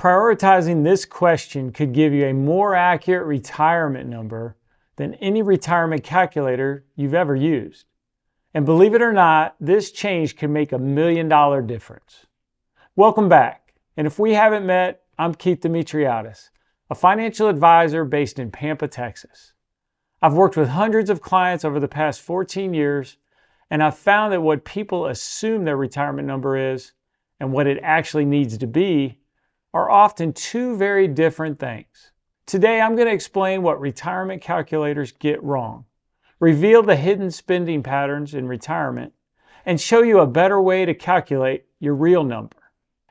Prioritizing this question could give you a more accurate retirement number than any retirement calculator you've ever used. And believe it or not, this change can make $1 million difference. Welcome back. And if we haven't met, I'm Keith Demetriades, a financial advisor based in Pampa, Texas. I've worked with hundreds of clients over the past 14 years, and I've found that what people assume their retirement number is and what it actually needs to be are often two very different things. Today, I'm going to explain what retirement calculators get wrong, reveal the hidden spending patterns in retirement, and show you a better way to calculate your real number.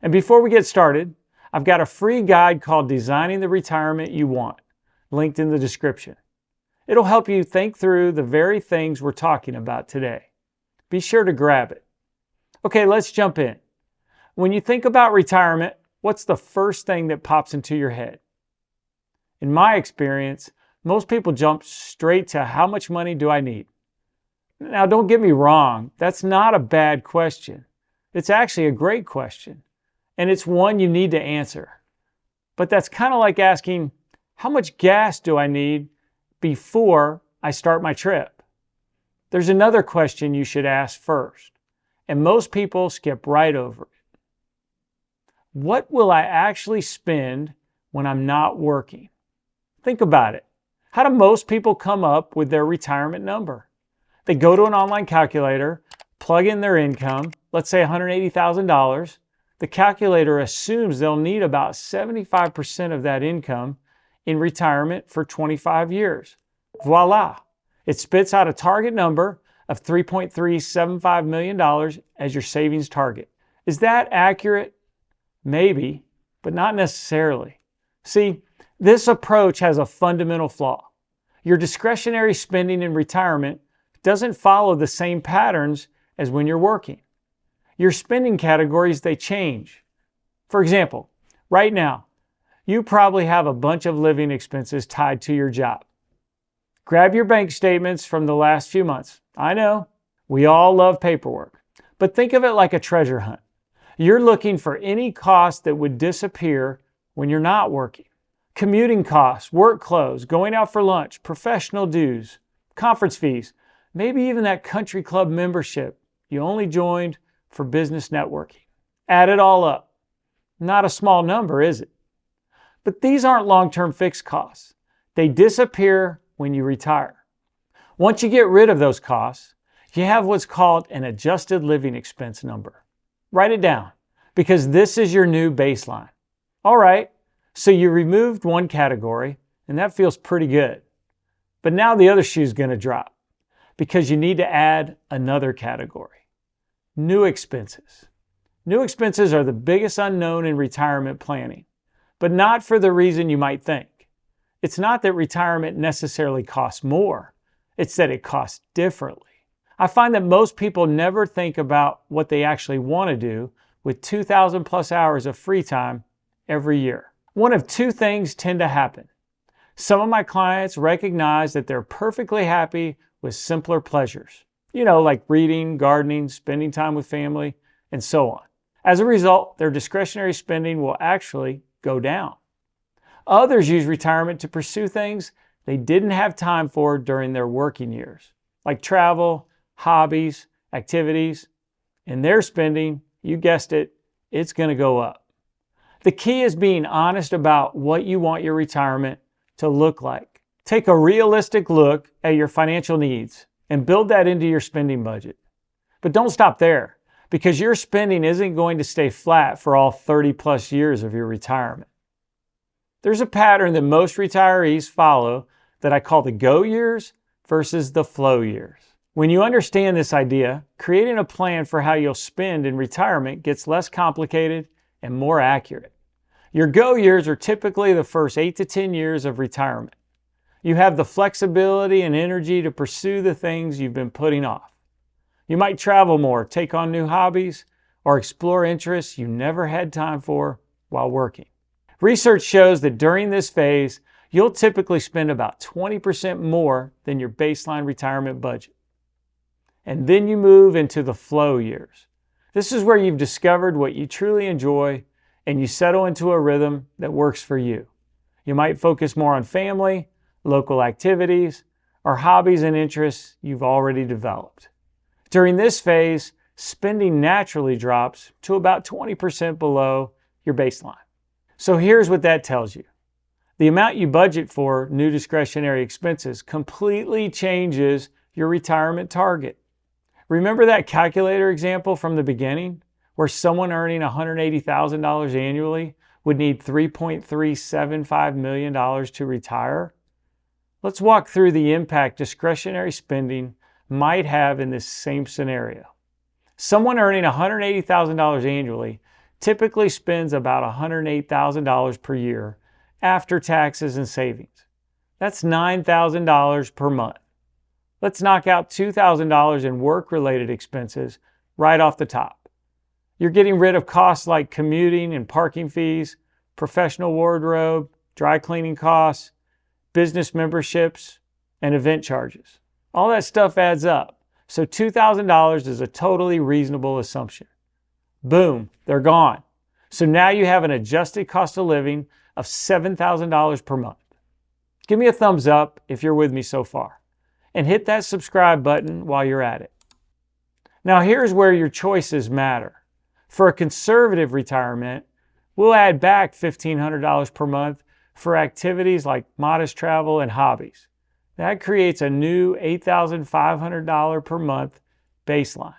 And before we get started, I've got a free guide called Designing the Retirement You Want, linked in the description. It'll help you think through the very things we're talking about today. Be sure to grab it. Okay, let's jump in. When you think about retirement, what's the first thing that pops into your head? In my experience, most people jump straight to how much money do I need? Now, don't get me wrong, that's not a bad question. It's actually a great question, and it's one you need to answer. But that's kind of like asking, how much gas do I need before I start my trip? There's another question you should ask first, and most people skip right over it. What will I actually spend when I'm not working? Think about it. How do most people come up with their retirement number? They go to an online calculator, plug in their income, let's say $180,000. The calculator assumes they'll need about 75% of that income in retirement for 25 years. Voila! It spits out a target number of $3.375 million as your savings target. Is that accurate? Maybe, but not necessarily. See, this approach has a fundamental flaw. Your discretionary spending in retirement doesn't follow the same patterns as when you're working. Your spending categories, they change. For example, right now, you probably have a bunch of living expenses tied to your job. Grab your bank statements from the last few months. I know, we all love paperwork, but think of it like a treasure hunt. You're looking for any cost that would disappear when you're not working. Commuting costs, work clothes, going out for lunch, professional dues, conference fees, maybe even that country club membership you only joined for business networking. Add it all up. Not a small number, is it? But these aren't long-term fixed costs. They disappear when you retire. Once you get rid of those costs, you have what's called an adjusted living expense number. Write it down, because this is your new baseline. All right, so you removed one category, and that feels pretty good. But now the other shoe's going to drop, because you need to add another category. New expenses. New expenses are the biggest unknown in retirement planning, but not for the reason you might think. It's not that retirement necessarily costs more, it's that it costs differently. I find that most people never think about what they actually want to do with 2,000 plus hours of free time every year. One of two things tend to happen. Some of my clients recognize that they're perfectly happy with simpler pleasures, like reading, gardening, spending time with family, and so on. As a result, their discretionary spending will actually go down. Others use retirement to pursue things they didn't have time for during their working years, like travel, hobbies, activities, and their spending, you guessed it, it's going to go up. The key is being honest about what you want your retirement to look like. Take a realistic look at your financial needs and build that into your spending budget. But don't stop there, because your spending isn't going to stay flat for all 30 plus years of your retirement. There's a pattern that most retirees follow that I call the go years versus the flow years. When you understand this idea, creating a plan for how you'll spend in retirement gets less complicated and more accurate. Your go years are typically the first 8 to 10 years of retirement. You have the flexibility and energy to pursue the things you've been putting off. You might travel more, take on new hobbies, or explore interests you never had time for while working. Research shows that during this phase, you'll typically spend about 20% more than your baseline retirement budget. And then you move into the flow years. This is where you've discovered what you truly enjoy and you settle into a rhythm that works for you. You might focus more on family, local activities, or hobbies and interests you've already developed. During this phase, spending naturally drops to about 20% below your baseline. So here's what that tells you. The amount you budget for new discretionary expenses completely changes your retirement target. Remember that calculator example from the beginning, where someone earning $180,000 annually would need $3.375 million to retire? Let's walk through the impact discretionary spending might have in this same scenario. Someone earning $180,000 annually typically spends about $108,000 per year after taxes and savings. That's $9,000 per month. Let's knock out $2,000 in work-related expenses right off the top. You're getting rid of costs like commuting and parking fees, professional wardrobe, dry cleaning costs, business memberships, and event charges. All that stuff adds up, so $2,000 is a totally reasonable assumption. Boom, they're gone. So now you have an adjusted cost of living of $7,000 per month. Give me a thumbs up if you're with me so far, and hit that subscribe button while you're at it. Now here's where your choices matter. For a conservative retirement, we'll add back $1,500 per month for activities like modest travel and hobbies. That creates a new $8,500 per month baseline.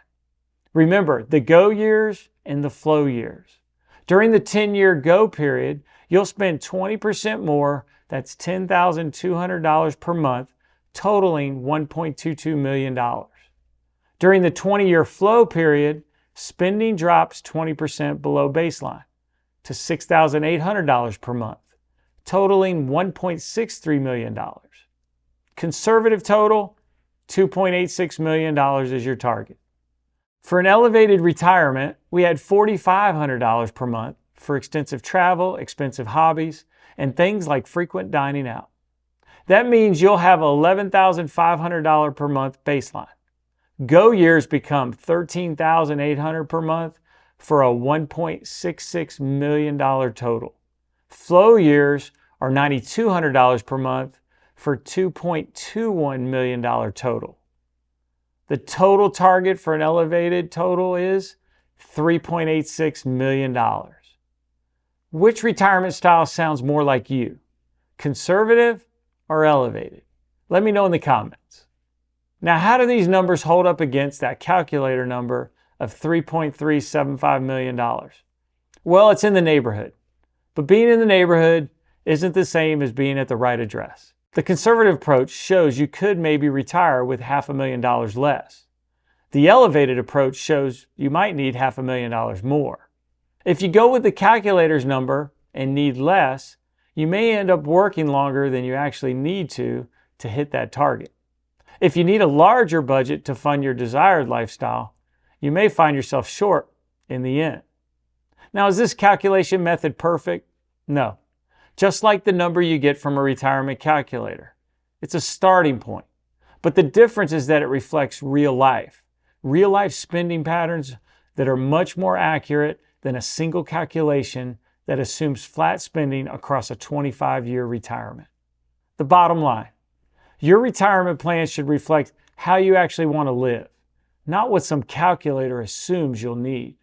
Remember the go years and the flow years. During the 10-year go period, you'll spend 20% more, that's $10,200 per month, totaling $1.22 million. During the 20-year flow period, spending drops 20% below baseline to $6,800 per month, totaling $1.63 million. Conservative total, $2.86 million is your target. For an elevated retirement, we had $4,500 per month for extensive travel, expensive hobbies, and things like frequent dining out. That means you'll have $11,500 per month baseline. Go years become $13,800 per month for a $1.66 million total. Flow years are $9,200 per month for $2.21 million total. The total target for an elevated total is $3.86 million. Which retirement style sounds more like you? Conservative or elevated? Let me know in the comments. Now, how do these numbers hold up against that calculator number of $3.375 million? Well, it's in the neighborhood. But being in the neighborhood isn't the same as being at the right address. The conservative approach shows you could maybe retire with $500,000 less. The elevated approach shows you might need $500,000 more. If you go with the calculator's number and need less, you may end up working longer than you actually need to hit that target. If you need a larger budget to fund your desired lifestyle, you may find yourself short in the end. Now, is this calculation method perfect? No. Just like the number you get from a retirement calculator. It's a starting point. But the difference is that it reflects real life spending patterns that are much more accurate than a single calculation that assumes flat spending across a 25-year retirement. The bottom line, your retirement plan should reflect how you actually want to live, not what some calculator assumes you'll need.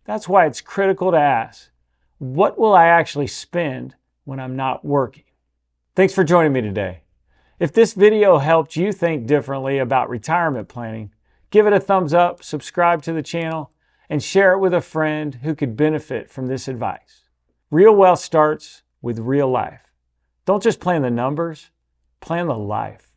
That's why it's critical to ask, what will I actually spend when I'm not working? Thanks for joining me today. If this video helped you think differently about retirement planning, give it a thumbs up, subscribe to the channel, and share it with a friend who could benefit from this advice. Real wealth starts with real life. Don't just plan the numbers, plan the life.